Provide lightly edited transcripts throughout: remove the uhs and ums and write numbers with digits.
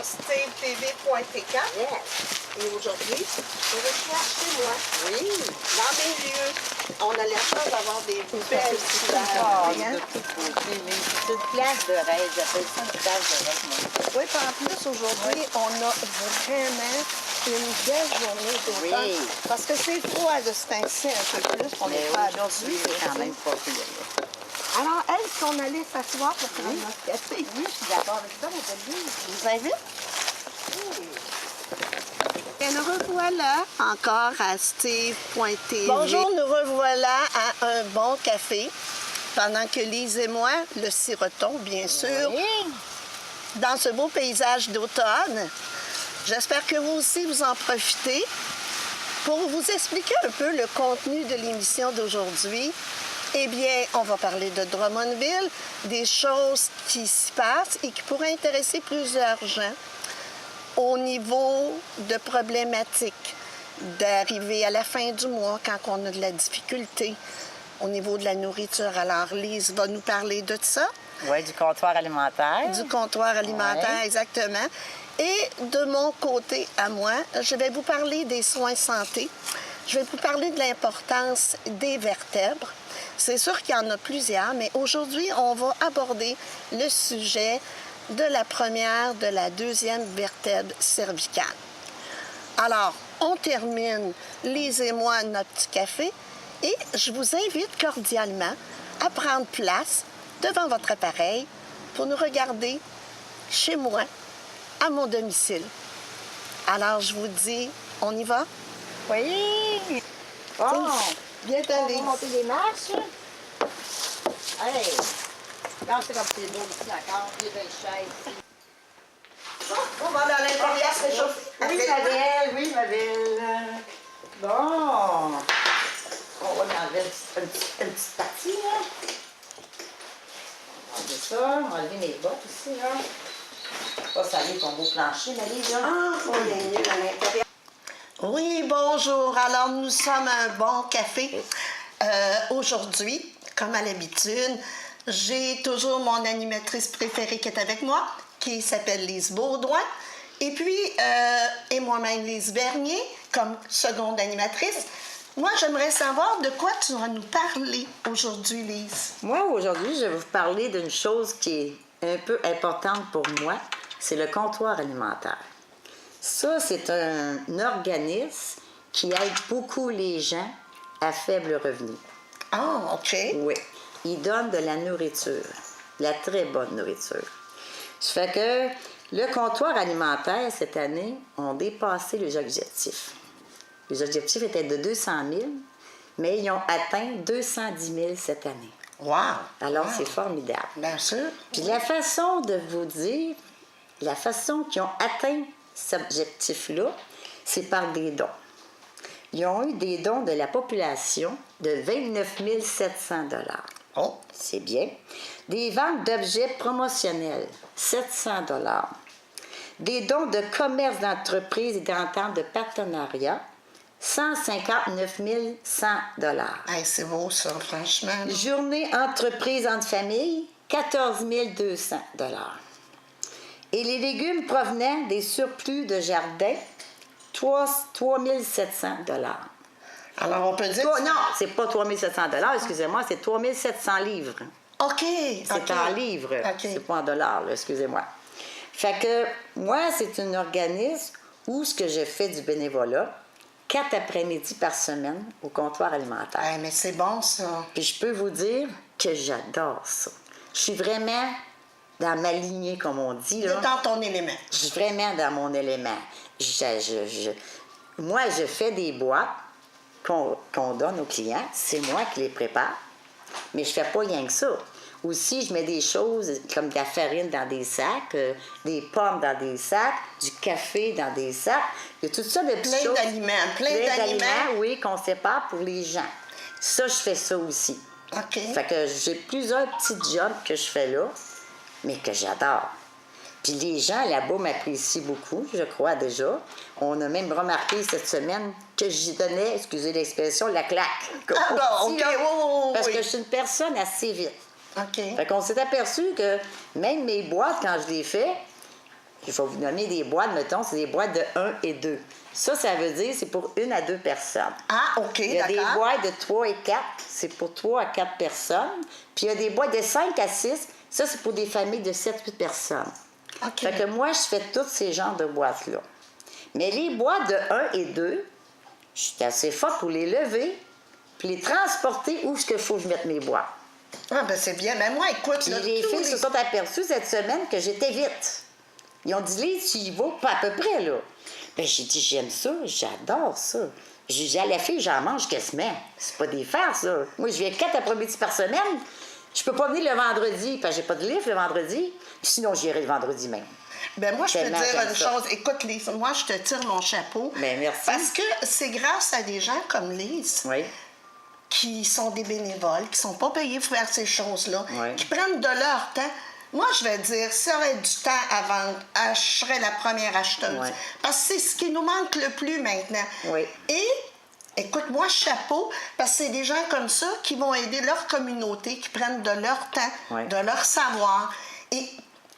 SteveTV.tk. Yes. Et aujourd'hui, je recherche chez moi, Oui. dans mes lieux. On a la chance d'avoir des belles couleurs. Ah, hein? de tout côté, mais c'est une place de rêve. J'appelle ça une place de rêve, moi. Oui, puis en plus, aujourd'hui, on a vraiment une belle journée d'automne. Oui. Parce que c'est froid de se pincer un peu plus. On Mais n'est pas aujourd'hui, habitué. c'est quand même pas pire. Alors, est-ce qu'on allait s'asseoir pour prendre notre café? Oui, je suis d'accord avec ça, ma belle. Je vous invite. Et nous revoilà encore à Steve.tv. Bonjour, nous revoilà à un bon café. Pendant que Lise et moi le sirotons, bien sûr, Oui. dans ce beau paysage d'automne. J'espère que vous aussi vous en profitez pour vous expliquer un peu le contenu de l'émission d'aujourd'hui. Eh bien, on va parler de Drummondville, des choses qui s'y passent et qui pourraient intéresser plusieurs gens au niveau de problématiques, d'arriver à la fin du mois quand on a de la difficulté au niveau de la nourriture. Alors, Lise va nous parler de ça. Oui, du comptoir alimentaire. Du comptoir alimentaire, Ouais. exactement. Et de mon côté à moi, je vais vous parler des soins santé. Je vais vous parler de l'importance des vertèbres. C'est sûr qu'il y en a plusieurs, mais aujourd'hui, on va aborder le sujet de la première, de la deuxième vertèbre cervicale. Alors, on termine, Lise et moi, notre petit café, et je vous invite cordialement à prendre place devant votre appareil pour nous regarder chez moi, à mon domicile. Alors, je vous dis, on y va? Oui. Bon. Bien On allé. va monter les marches. Hey. Regarde, c'est comme c'est beau ici encore. J'ai des chaises. On va dans l'intérieur se réchauffer. Oui, ma belle, oui, ma belle. Bon. On va enlever une petite partie, là. On va enlever ça. On va enlever mes bottes aussi, là. Pas salir ton beau plancher, Marie, là. Ah, on est mieux à l'intérieur. Oui, bonjour. Alors, nous sommes à un bon café. Aujourd'hui, comme à l'habitude, j'ai toujours mon animatrice préférée qui est avec moi, qui s'appelle Lise Baudouin. Et puis, et moi-même, Lise Bernier, comme seconde animatrice. Moi, j'aimerais savoir de quoi tu vas nous parler aujourd'hui, Lise. Moi, aujourd'hui, je vais vous parler d'une chose qui est un peu importante pour moi. C'est le comptoir alimentaire. Ça, c'est un organisme qui aide beaucoup les gens à faible revenu. Ah, OK. Oui. Il donne de la nourriture, de la très bonne nourriture. Ça fait que le comptoir alimentaire, cette année, ont dépassé les objectifs. Les objectifs étaient de 200 000, mais ils ont atteint 210 000 cette année. Wow! Alors, Wow. c'est formidable. Bien sûr. Puis la façon de vous dire, la façon qu'ils ont atteint cet objectif-là, c'est par des dons. Ils ont eu des dons de la population de 29 700 $. Oh! C'est bien. Des ventes d'objets promotionnels, 700 $. Des dons de commerce d'entreprise et d'entente de partenariat, 159 100 $. Hey, c'est beau, ça, franchement. là. Journée entreprise entre familles, 14 200 $. Et les légumes provenant des surplus de jardin, 3 700 $. Alors, on peut dire... Non, c'est pas 3 700 $, excusez-moi, c'est 3 700 livres. OK! C'est en livres, OK. c'est pas en dollars, là, excusez-moi. Fait que moi, c'est un organisme où ce que je fais du bénévolat, 4 après-midi par semaine au comptoir alimentaire. Hey, mais c'est bon, ça. Puis je peux vous dire que j'adore ça. Je suis vraiment dans ma lignée, comme on dit. T'es Là. dans ton élément. Je suis vraiment dans mon élément. Moi, je fais des boîtes qu'on donne aux clients. C'est moi qui les prépare. Mais je fais pas rien que ça. Aussi, je mets des choses comme de la farine dans des sacs, des pommes dans des sacs, du café dans des sacs. Il y a tout ça de petites Plein choses. d'aliments. Plein d'aliments. Oui, qu'on sépare pour les gens. Ça, je fais ça aussi. OK. Fait que j'ai plusieurs petits jobs que je fais là, mais que j'adore. Puis les gens là-bas m'apprécient beaucoup, je crois déjà. On a même remarqué cette semaine que j'y donnais, excusez l'expression, la claque. Ah bon, OK, Là, oui. Parce que je suis une personne assez vite. OK. Fait qu'on s'est aperçu que même mes boîtes, quand je les fais, je vais vous nommer des boîtes, mettons, c'est des boîtes de 1 et 2. Ça veut dire c'est pour 1 à 2 personnes. Ah, OK, Il y a d'accord. des boîtes de 3 et 4, c'est pour 3 à 4 personnes. Puis il y a des boîtes de 5 à 6, ça, c'est pour des familles de 7-8 personnes. OK. Fait que moi, je fais tous ces genres de boîtes-là. Mais les boîtes de 1 et 2, je suis assez forte pour les lever puis les transporter où est-ce qu'il faut que je mette mes boîtes. Ah, ben c'est bien. Mais moi, écoute, Puis là, les tous filles se sont aperçues cette semaine que j'étais vite. Ils ont dit, Lise, tu y vas pas à peu près, là. Ben, j'ai dit, j'aime ça, j'adore ça. J'ai dit, à la fille, j'en mange quasiment. C'est pas des farces, ça. Moi, je viens 4 après-midi par semaine. Je peux pas venir le vendredi, parce que j'ai pas de livre le vendredi. Sinon, j'irai le vendredi même. Ben moi, je peux te Tellement dire j'aime une ça. chose. Écoute, Lise, moi, je te tire mon chapeau. Ben, merci. Parce que c'est grâce à des gens comme Lise Oui. qui sont des bénévoles, qui sont pas payés pour faire ces choses-là, Oui. qui prennent de leur temps. Moi, je vais dire, si j'aurais du temps à vendre, je serais la première acheteuse. Oui. Parce que c'est ce qui nous manque le plus maintenant. Oui. Et, écoute, moi, chapeau, parce que c'est des gens comme ça qui vont aider leur communauté, qui prennent de leur temps, Oui. de leur savoir. Et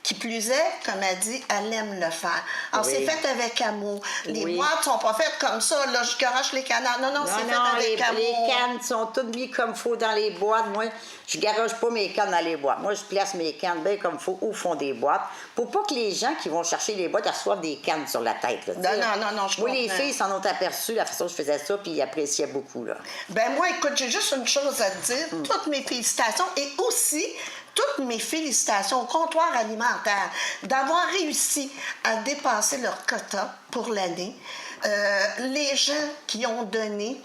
qui plus est, comme elle dit, elle aime le faire. Alors, Oui. c'est fait avec amour. Les Oui. boîtes sont pas faites comme ça, là, je garoche les canards. Non, c'est fait avec amour. les cannes sont toutes mises comme il faut dans les boîtes. Moi, je garoche pas mes cannes dans les boîtes. Moi, je place mes cannes bien comme il faut au fond des boîtes pour pas que les gens qui vont chercher les boîtes reçoivent des cannes sur la tête. Là, Non, je Moi, les comprends. filles s'en ont aperçu la façon dont je faisais ça, puis ils appréciaient beaucoup. Là. Ben moi, écoute, j'ai juste une chose à te dire. Toutes mes félicitations et aussi toutes mes félicitations au comptoir alimentaire d'avoir réussi à dépasser leur quota pour l'année. Les gens qui ont donné,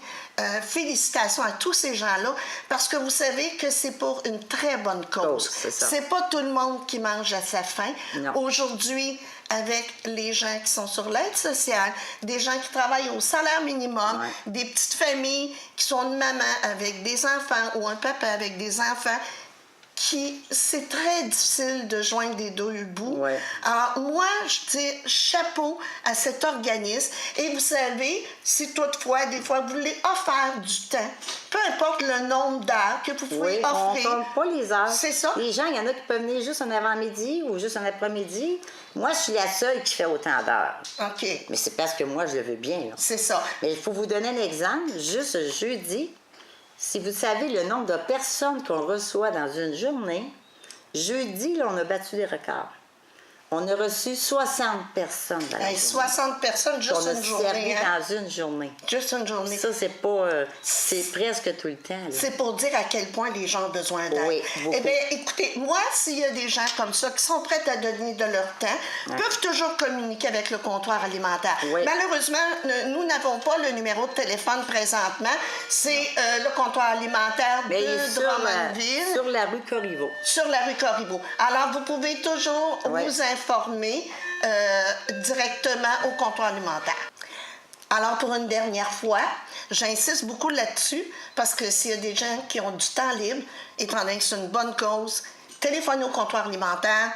félicitations à tous ces gens-là parce que vous savez que c'est pour une très bonne cause. C'est ça. C'est pas tout le monde qui mange à sa faim. Non. Aujourd'hui, avec les gens qui sont sur l'aide sociale, des gens qui travaillent au salaire minimum, Ouais. des petites familles qui sont une maman avec des enfants ou un papa avec des enfants, c'est très difficile de joindre les deux bouts. Ouais. Alors, moi, je dis chapeau à cet organisme. Et vous savez, si toutefois, des fois, vous voulez offrir du temps, peu importe le nombre d'heures que vous pouvez Oui, on offrir. compte pas les heures. C'est ça. Les gens, il y en a qui peuvent venir juste un avant-midi ou juste un après-midi. Moi, je suis la seule qui fait autant d'heures. OK. Mais c'est parce que moi, je le veux bien. Là. C'est ça. Mais il faut vous donner un exemple. Juste jeudi, si vous savez le nombre de personnes qu'on reçoit dans une journée, jeudi, là, on a battu les records. On a reçu 60 personnes dans la Hey, journée. 60 personnes, juste On a une servi journée. Hein? dans une journée. Juste une journée. Ça, c'est pas... c'est presque tout le temps. Là. C'est pour dire à quel point les gens ont besoin d'aide. Oui, beaucoup. Eh bien, écoutez, moi, s'il y a des gens comme ça qui sont prêts à donner de leur temps, peuvent toujours communiquer avec le comptoir alimentaire. Oui. Malheureusement, nous n'avons pas le numéro de téléphone présentement. C'est le comptoir alimentaire Mais il est de sur Drummondville. sur la rue Corriveau. Sur la rue Corriveau. Alors, vous pouvez toujours Ouais. vous informer directement au comptoir alimentaire. Alors, pour une dernière fois, j'insiste beaucoup là-dessus parce que s'il y a des gens qui ont du temps libre, étant donné que c'est une bonne cause, téléphonez au comptoir alimentaire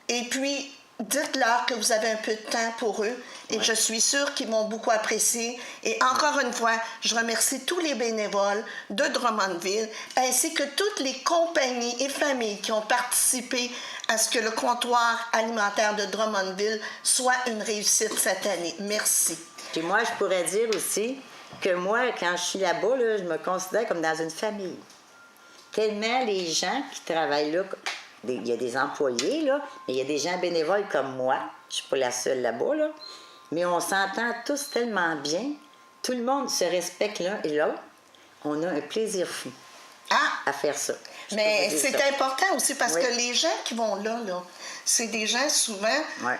et puis dites-leur que vous avez un peu de temps pour eux et je suis sûre qu'ils vont beaucoup apprécier. Et encore une fois, je remercie tous les bénévoles de Drummondville ainsi que toutes les compagnies et familles qui ont participé à ce que le comptoir alimentaire de Drummondville soit une réussite cette année. Merci. Puis moi, je pourrais dire aussi que moi, quand je suis là-bas, là, je me considère comme dans une famille. Tellement les gens qui travaillent là, il y a des employés, là, mais il y a des gens bénévoles comme moi. Je suis pas la seule là-bas, là. Mais on s'entend tous tellement bien. Tout le monde se respecte l'un et l'autre. On a un plaisir fou à faire ça. Je peux Mais vous dire c'est ça. important aussi parce Oui. que les gens qui vont là, c'est des gens souvent... Ouais.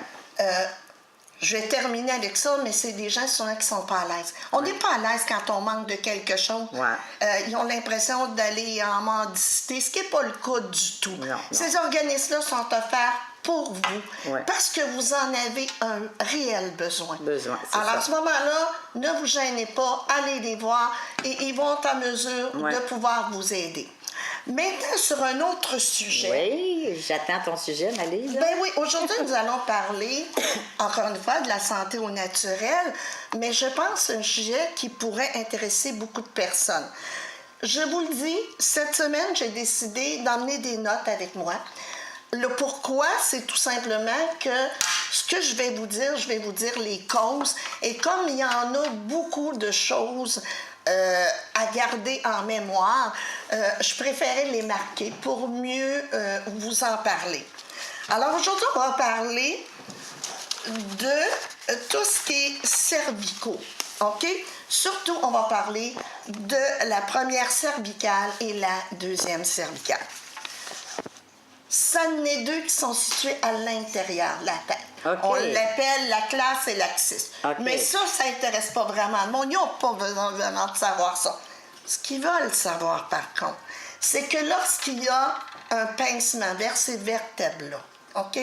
Je vais terminer avec ça, mais c'est des gens souvent qui sont pas à l'aise. On n'est pas à l'aise quand on manque de quelque chose. Ouais. Ils ont l'impression d'aller en mendicité, ce qui n'est pas le cas du tout. Non. Ces organismes-là sont offerts pour vous Ouais. parce que vous en avez un réel besoin. C'est Alors, ça. à ce moment-là, ne vous gênez pas, allez les voir et ils vont être en mesure Ouais. de pouvoir vous aider. Maintenant, sur un autre sujet. Oui, j'attends ton sujet, Malise. Ben oui, aujourd'hui, nous allons parler, encore une fois, de la santé au naturel, mais je pense que c'est un sujet qui pourrait intéresser beaucoup de personnes. Je vous le dis, cette semaine, j'ai décidé d'emmener des notes avec moi. Le pourquoi, c'est tout simplement que ce que je vais vous dire les causes. Et comme il y en a beaucoup de choses à garder en mémoire, je préférais les marquer pour mieux vous en parler. Alors aujourd'hui, on va parler de tout ce qui est cervicaux. OK? Surtout, on va parler de la première cervicale et la deuxième cervicale. Ça en est deux qui sont situés à l'intérieur de la tête. Okay. On l'appelle la classe et l'axis. Okay. Mais ça n'intéresse pas vraiment le monde. Ils n'ont pas besoin vraiment de savoir ça. Ce qu'ils veulent savoir, par contre, c'est que lorsqu'il y a un pincement vers ces vertèbres-là, OK?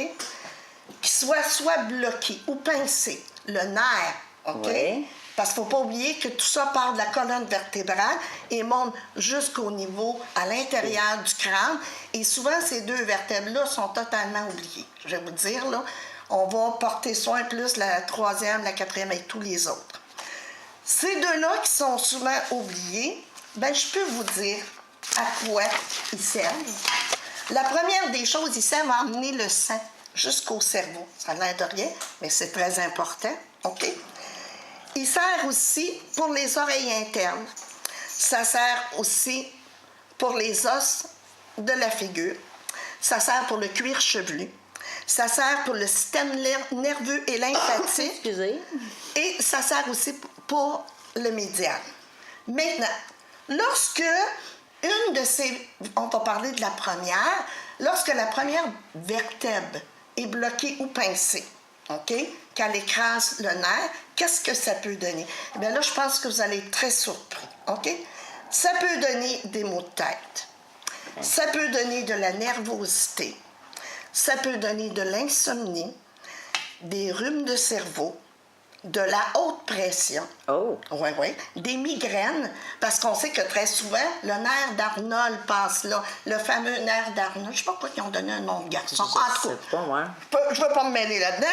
Qui soit bloqué ou pincé, le nerf, OK? Oui. Parce qu'il ne faut pas oublier que tout ça part de la colonne vertébrale et monte jusqu'au niveau à l'intérieur du crâne. Et souvent, ces deux vertèbres-là sont totalement oubliées. Je vais vous dire, là, on va porter soin plus la troisième, la quatrième et tous les autres. Ces deux-là qui sont souvent oubliés, ben, je peux vous dire à quoi ils servent. La première des choses, ils servent à emmener le sang jusqu'au cerveau. Ça n'a l'air de rien, mais c'est très important. OK? Il sert aussi pour les oreilles internes. Ça sert aussi pour les os de la figure. Ça sert pour le cuir chevelu. Ça sert pour le système nerveux et lymphatique. Excusez. Et ça sert aussi pour le médian. Maintenant, lorsque une de ces... On va parler de la première. Lorsque la première vertèbre est bloquée ou pincée, OK? Qu'elle écrase le nerf, qu'est-ce que ça peut donner? Bien là, je pense que vous allez être très surpris, OK? Ça peut donner des maux de tête. Ça peut donner de la nervosité. Ça peut donner de l'insomnie, des rhumes de cerveau, de la haute pression. Oh! Oui, oui. Des migraines, parce qu'on sait que très souvent, le nerf d'Arnold passe là. Le fameux nerf d'Arnold. Je ne sais pas pourquoi ils ont donné un nom de garçon. Je Je ne veux pas me mêler là-dedans,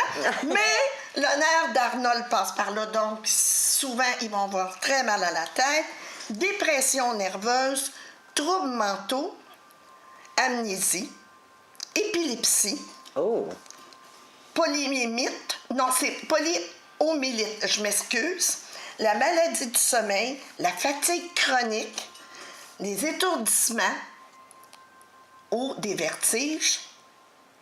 mais le nerf d'Arnold passe par là. Donc, souvent, ils vont avoir très mal à la tête, dépression nerveuse, troubles mentaux, amnésie, épilepsie, polymémite, non, c'est polyomyélite, je m'excuse, la maladie du sommeil, la fatigue chronique, les étourdissements ou des vertiges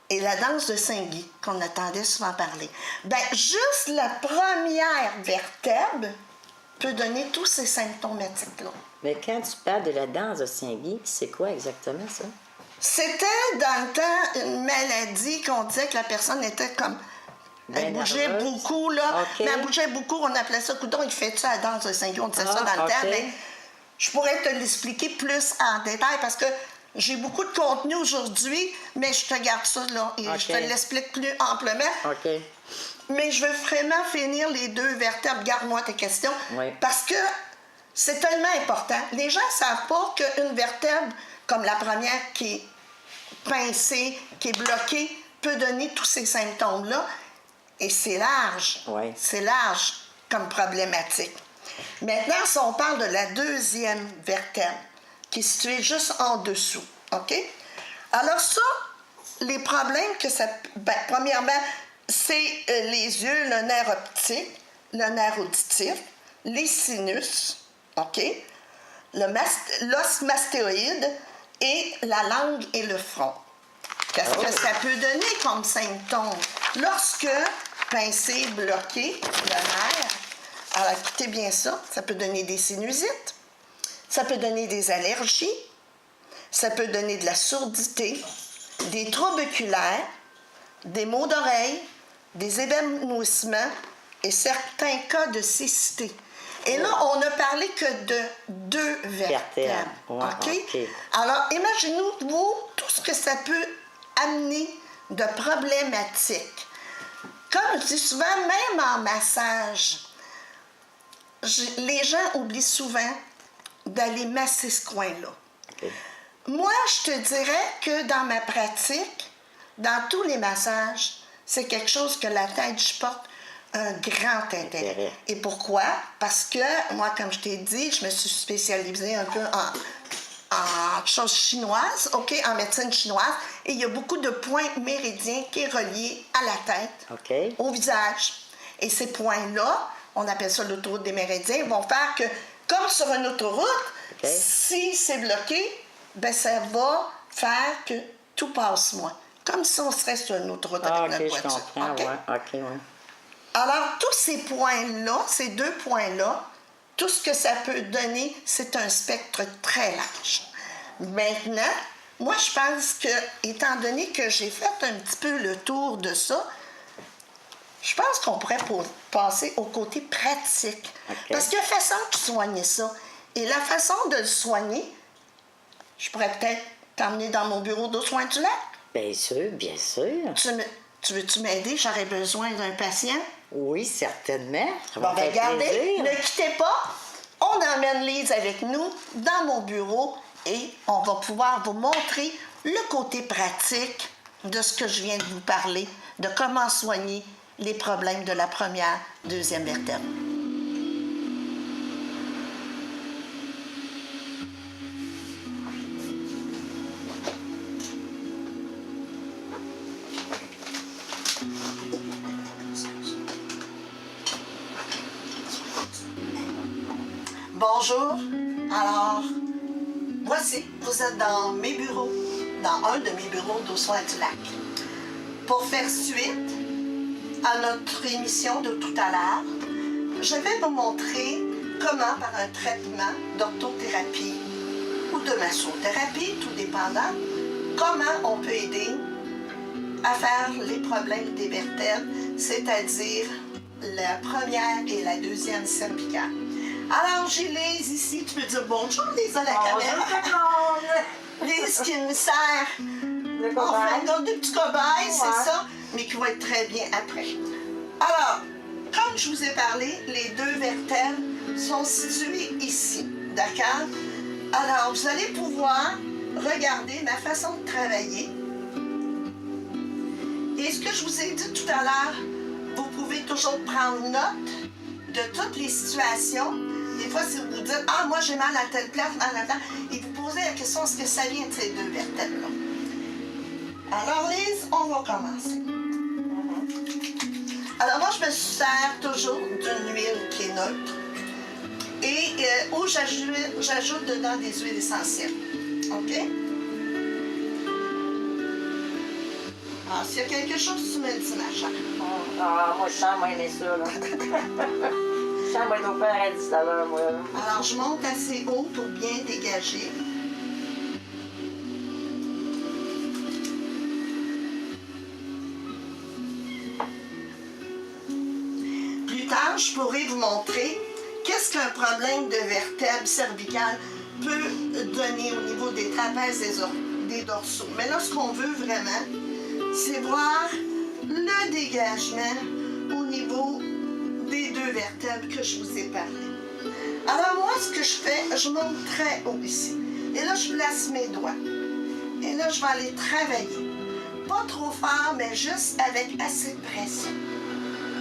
et la danse de Saint-Guy, qu'on entendait souvent parler. Bien, juste la première vertèbre peut donner tous ces symptomatiques-là. Mais quand tu parles de la danse de Saint-Guy, c'est quoi exactement ça? C'était dans le temps une maladie qu'on disait que la personne était comme... Elle bougeait beaucoup, là. Okay. Mais elle bougeait beaucoup, on appelait ça coudon. Il fait ça à la danse de Saint-Guy, on disait ça dans le temps. Mais je pourrais te l'expliquer plus en détail parce que j'ai beaucoup de contenu aujourd'hui, mais je te garde ça là et je te l'explique plus amplement. OK. Mais je veux vraiment finir les deux vertèbres. Garde-moi tes questions. Oui. Parce que c'est tellement important. Les gens ne savent pas qu'une vertèbre, comme la première qui est pincée, qui est bloquée, peut donner tous ces symptômes-là. Et c'est large. Oui. C'est large comme problématique. Maintenant, si on parle de la deuxième vertèbre, qui est située juste en dessous, OK? Alors ça, les problèmes que ça... Ben, premièrement, c'est les yeux, le nerf optique, le nerf auditif, les sinus, OK? L'os mastéoïde et la langue et le front. Qu'est-ce que ça peut donner comme symptômes? Lorsque pincé, bloqué, le nerf, alors écoutez bien ça, ça peut donner des sinusites, ça peut donner des allergies, ça peut donner de la surdité, des troubles oculaires, des maux d'oreille, des évanouissements et certains cas de cécité. Et là, on n'a parlé que de deux vertèbres. Ouais, OK? Alors, imaginez-vous, vous, tout ce que ça peut amener de problématiques. Comme je dis souvent, même en massage, les gens oublient souvent d'aller masser ce coin-là. Okay. Moi, je te dirais que dans ma pratique, dans tous les massages, c'est quelque chose que la tête, je porte un grand intérêt. Et pourquoi? Parce que moi, comme je t'ai dit, je me suis spécialisée un peu en chose chinoise, OK, en médecine chinoise, et il y a beaucoup de points méridiens qui est relié à la tête, OK. au visage. Et ces points-là, on appelle ça l'autoroute des méridiens, vont faire que, comme sur une autoroute, OK. si c'est bloqué, ben ça va faire que tout passe moins. Comme si on serait sur une autoroute Ah, avec OK, notre je voiture. comprends, OK? ouais. OK, ouais. Alors, tous ces points-là, ces 2 points-là, tout ce que ça peut donner, c'est un spectre très large. Maintenant, moi, je pense que, étant donné que j'ai fait un petit peu le tour de ça, je pense qu'on pourrait passer au côté pratique. OK. Parce qu'il y a façon de soigner ça. Et la façon de le soigner, je pourrais peut-être t'emmener dans mon bureau de soins du lac. Bien sûr, bien sûr. Tu veux-tu m'aider? J'aurais besoin d'un patient. Oui, certainement. Ça va Bon, me ben faire regardez, plaisir. ne quittez pas. On emmène Lise avec nous dans mon bureau et on va pouvoir vous montrer le côté pratique de ce que je viens de vous parler, de comment soigner les problèmes de la première, deuxième vertèbre. Bonjour. Alors, voici, vous êtes dans mes bureaux, dans un de mes bureaux d'Aux Soins du Lac. Pour faire suite à notre émission de tout à l'heure, je vais vous montrer comment, par un traitement d'orthothérapie ou de massothérapie, tout dépendant, comment on peut aider à faire les problèmes des vertèbres, c'est-à-dire la première et la deuxième cervicale. Alors, j'ai Lise ici. Tu peux dire bonjour, Lise, à la caméra. Lise qui me sert Le en cobaye. fin de petits cobayes, Ouais. c'est ça, mais qui va être très bien après. Alors, comme je vous ai parlé, les 2 vertèbres sont situées ici, d'accord? Alors, vous allez pouvoir regarder ma façon de travailler. Et ce que je vous ai dit tout à l'heure, vous pouvez toujours prendre note de toutes les situations. Des fois, si vous dites « Ah, moi, j'ai mal à telle place, mal à telle... » et vous posez la question, est-ce que ça vient de ces 2 vertèbres-là? Alors, Lise, on va commencer. Alors, moi, je me sers toujours d'une huile qui est neutre et où j'ajoute dedans des huiles essentielles. OK? Alors, s'il y a quelque chose, tu me le dis, ma chère. Ah, moi, je sens, moi, aimer ça, là. Je sens, moi, être au paradis tout à l'heure, moi. Là. Alors, je monte assez haut pour bien dégager. Plus tard, je pourrai vous montrer qu'est-ce qu'un problème de vertèbre cervicale peut donner au niveau des trapèzes des dorsaux. Mais là, ce qu'on veut vraiment, c'est voir le dégagement au niveau des 2 vertèbres que je vous ai parlé. Alors moi, ce que je fais, je monte très haut ici. Et là, je place mes doigts. Et là, je vais aller travailler. Pas trop fort, mais juste avec assez de pression.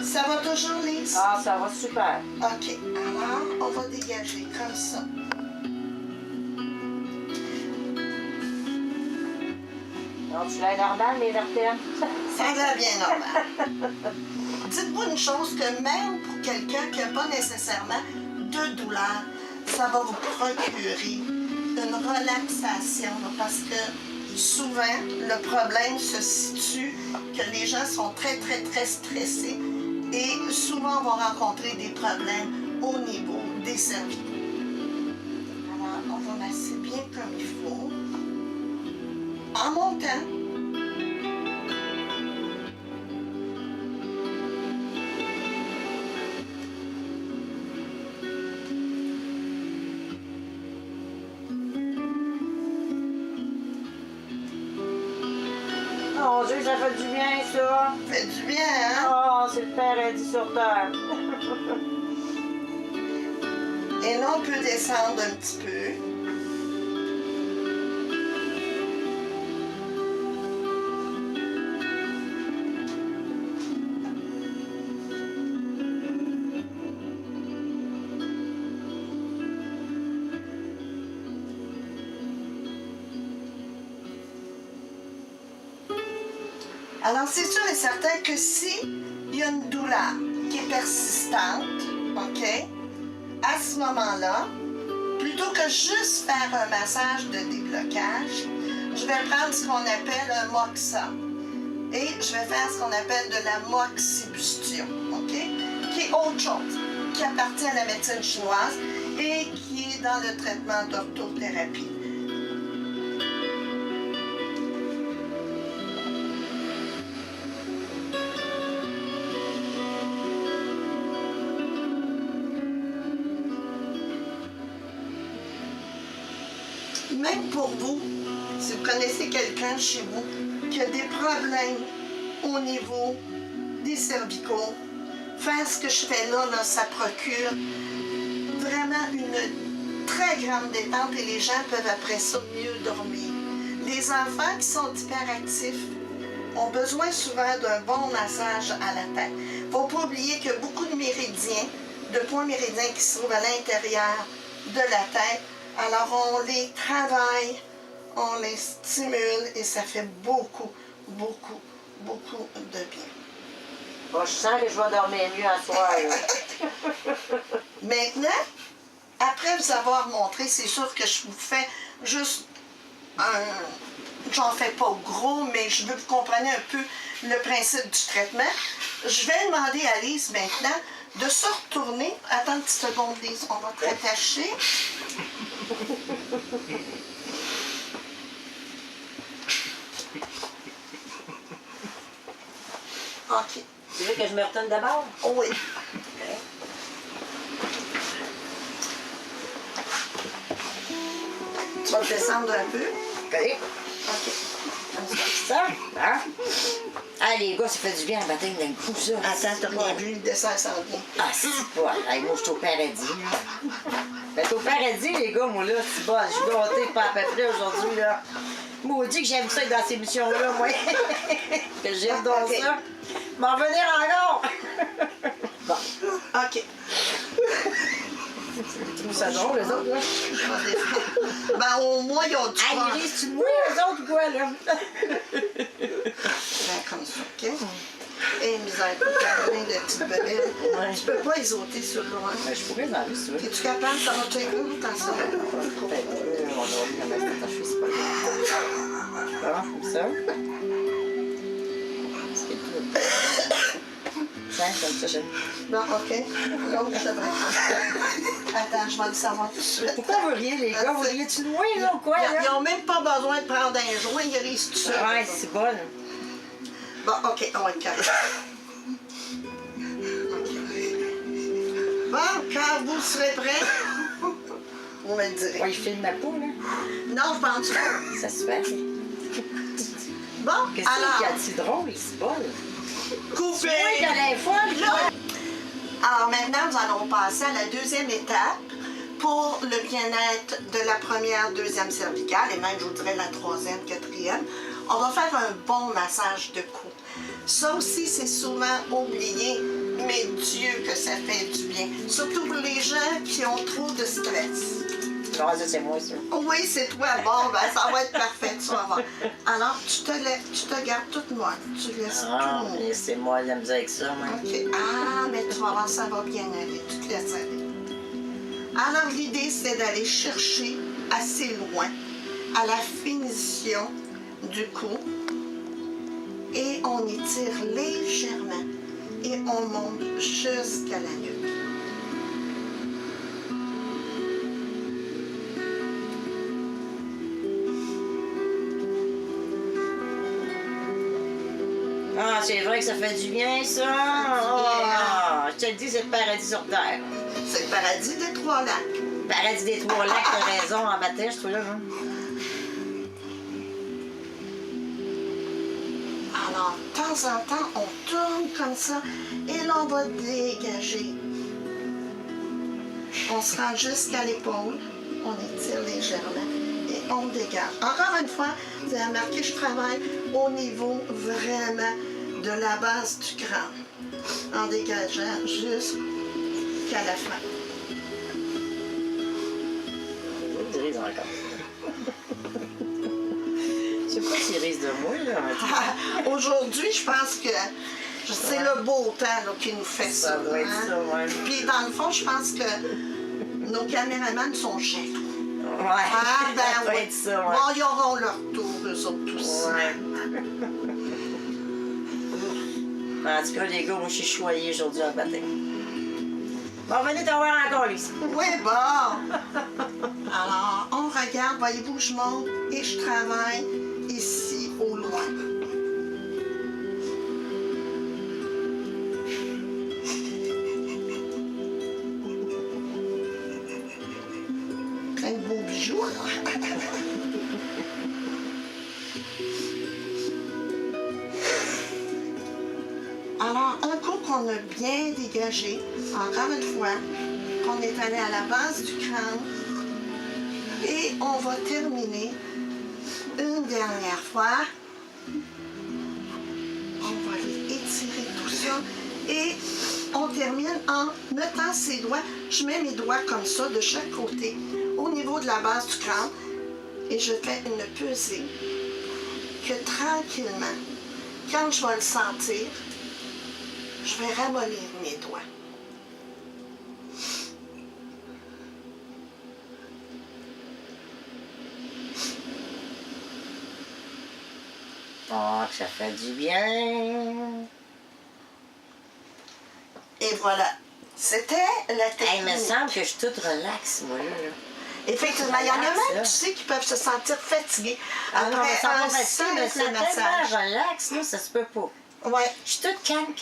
Ça va toujours, Lise? Ah, ça va super. OK. Alors, on va dégager comme ça. Donc, tu l'as normal, les vertèbres? Ça va bien normal. Dites-moi une chose, que même pour quelqu'un qui n'a pas nécessairement de douleur, ça va vous procurer une relaxation, parce que souvent, le problème se situe que les gens sont très, très, très stressés et souvent vont rencontrer des problèmes au niveau des cervicales. Alors, on va masser bien comme il faut. En montant. Mon Dieu, ça fait du bien, ça. Fait du bien, hein? Oh, c'est le paradis sur terre. Et là, on peut descendre un petit peu. Alors, c'est sûr et certain que si il y a une douleur qui est persistante, OK, à ce moment-là, plutôt que juste faire un massage de déblocage, je vais prendre ce qu'on appelle un moxa. Et je vais faire ce qu'on appelle de la moxibustion, OK? Qui est autre chose, qui appartient à la médecine chinoise et qui est dans le traitement d'orthothérapie. Même pour vous, si vous connaissez quelqu'un chez vous qui a des problèmes au niveau des cervicaux, faire ce que je fais là, ça procure vraiment une très grande détente et les gens peuvent après ça mieux dormir. Les enfants qui sont hyperactifs ont besoin souvent d'un bon massage à la tête. Il ne faut pas oublier qu'il y a beaucoup de méridiens, de points méridiens qui se trouvent à l'intérieur de la tête. Alors on les travaille, on les stimule et ça fait beaucoup, beaucoup, beaucoup de bien. Bon, je sens que je vais dormir mieux à soir. Maintenant, après vous avoir montré, c'est sûr que je vous fais juste un... J'en fais pas gros, mais je veux que vous compreniez un peu le principe du traitement. Je vais demander à Lise maintenant de se retourner. Attends une petite seconde, Lise, on va te rattacher. OK. Tu veux que je me retourne d'abord? Oui. Okay. Tu vas te descendre un peu. OK. OK. Ça, hein? Ah, les gars, ça fait du bien à matin d'un coup, ça. Attends, t'as rien vu, le dessert s'en vient. Ah, c'est pas. Hey, moi, je suis au paradis. Ben, t'es au paradis, les gars, moi, là, c'est bon. Je suis gâtée pas à peu près aujourd'hui, là. Maudit que j'aime ça être dans ces missions-là, moi. Que j'aime dans Okay. ça. M'en revenir encore. Bon. OK. Tu trouves ça drôle, les autres, là? Ben, au moins, ils ont du Ah, fun. ils risent-tu de moi, les autres, ou quoi, là? Ben, comme ça, OK? Et misère, pour plein de petites bébelles. Ouais. Tu peux pas les ôter sur le loin. Ben, je pourrais les enlever, si tu veux. Es-tu capable? Ça va te faire où, quand ça va? On va la mettre attachée, c'est pas grave. Bon, comme ça. C'est tout. Tiens, comme ça, j'aime. Bon, OK. L'autre, je devrais. Attends, je vais le savoir tout de suite. Pourquoi vous riez, les gars? Vous riez-tu de moi, là, ou quoi, Ils là? n'ont même pas besoin de prendre un joint, ils risent tout ça. Ouais, c'est bon. Bon, OK, on va être correct. Bon, quand vous serez prêts, vous me le direz. Ouais, je filme ma peau, là. Non, je pense pas. Ça se fait. Bon, Qu'est-ce qu'il y alors, a de drôle, c'est bon. coupez. Oui, dans la fois, là. Alors maintenant, nous allons passer à la deuxième étape pour le bien-être de la première, deuxième cervicale et même, je vous dirais, la troisième, quatrième. On va faire un bon massage de cou. Ça aussi, c'est souvent oublié, mais Dieu que ça fait du bien. Surtout pour les gens qui ont trop de stress. Non, ça, c'est moi, ça. Oui, c'est toi. Bon, ben ça va être parfait, tu vas voir. Alors, tu te lèves, tu te gardes toute molle. Tu laisses Ah, tout. mais c'est moi, j'aime ça avec ça, moi. OK. Ah, mais tu vas voir, ça va bien aller. Tu te laisses aller. Alors, l'idée, c'est d'aller chercher assez loin à la finition du cou. Et on étire légèrement. Et on monte jusqu'à la nuque. Ah, c'est vrai que ça fait du bien, ça. Ah, je te le dis, c'est le paradis sur Terre. C'est le paradis des Trois-Lacs. Paradis des Trois-Lacs, t'as raison, en matin, je trouve là. Hein? Alors, de temps en temps, on tourne comme ça et là, on va dégager. On se rend jusqu'à l'épaule, on étire légèrement et on dégage. Encore une fois, vous avez remarqué, je travaille au niveau vraiment de la base du crâne, en dégageant jusqu'à la fin. Je dirais encore. Je sais Tu risques de moi, là. Aujourd'hui, je pense que c'est le beau temps là, qui nous fait ça. Ça doit être ça, ouais. Puis dans le fond, je pense que nos caméramans sont jaloux. Ouais. Ah, ben Ça doit oui. être ça, ouais. Bon, ils auront leur tour, eux autres aussi. Ouais. En tout cas, les gars, moi, je suis choyée aujourd'hui en matin. Bon, venez te voir encore, Lise. Oui, bon. Alors, on regarde, voyez-vous, je monte et je travaille ici au loin. Plein de beaux bijoux, là. Alors, un coup qu'on a bien dégagé, encore une fois, qu'on est allé à la base du crâne, et on va terminer une dernière fois. On va aller étirer tout ça et on termine en mettant ses doigts. Je mets mes doigts comme ça de chaque côté au niveau de la base du crâne et je fais une pesée que tranquillement, quand je vais le sentir, je vais ramollir mes doigts. Oh, que ça fait du bien. Et voilà. C'était la technique. Hey, il me semble que je suis toute relaxe, moi, là. Effectivement, il y en a Relax, même, là. tu sais, qui peuvent se sentir fatigués Ah non, mais après ça un va facile, mais c'est simple massage. tellement relax, là, ça se peut pas. Ouais. Je suis toute calme.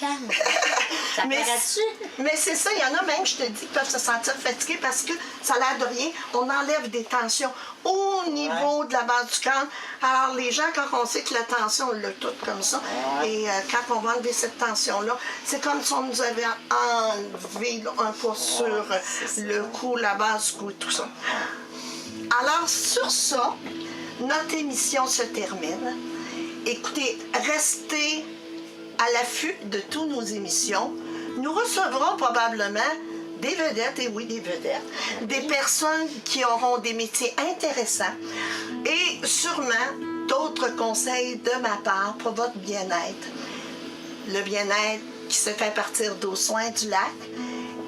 Ça Mais paraît-tu? Mais c'est ça, il y en a même, je te dis, qui peuvent se sentir fatigués parce que ça a l'air de rien. On enlève des tensions au niveau de la base du crâne. Alors, les gens, quand on sait que la tension, on l'a toute comme ça, et quand on va enlever cette tension-là, c'est comme si on nous avait enlevé là, un poids sur le cou, la base du cou et tout ça. Alors, sur ça, notre émission se termine. Écoutez, restez à l'affût de toutes nos émissions. Nous recevrons probablement des vedettes, et oui, des vedettes, des personnes qui auront des métiers intéressants et sûrement d'autres conseils de ma part pour votre bien-être. Le bien-être qui se fait à partir d'Aux Soins du Lac.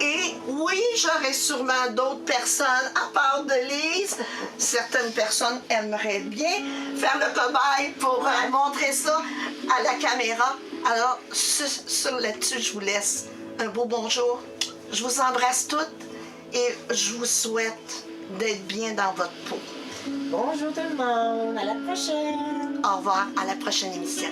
Et oui, j'aurai sûrement d'autres personnes à part de Lise. Certaines personnes aimeraient bien faire le cobaye pour montrer ça à la caméra. Alors, là-dessus, je vous laisse un beau bonjour. Je vous embrasse toutes et je vous souhaite d'être bien dans votre peau. Bonjour tout le monde, à la prochaine. Au revoir, à la prochaine émission.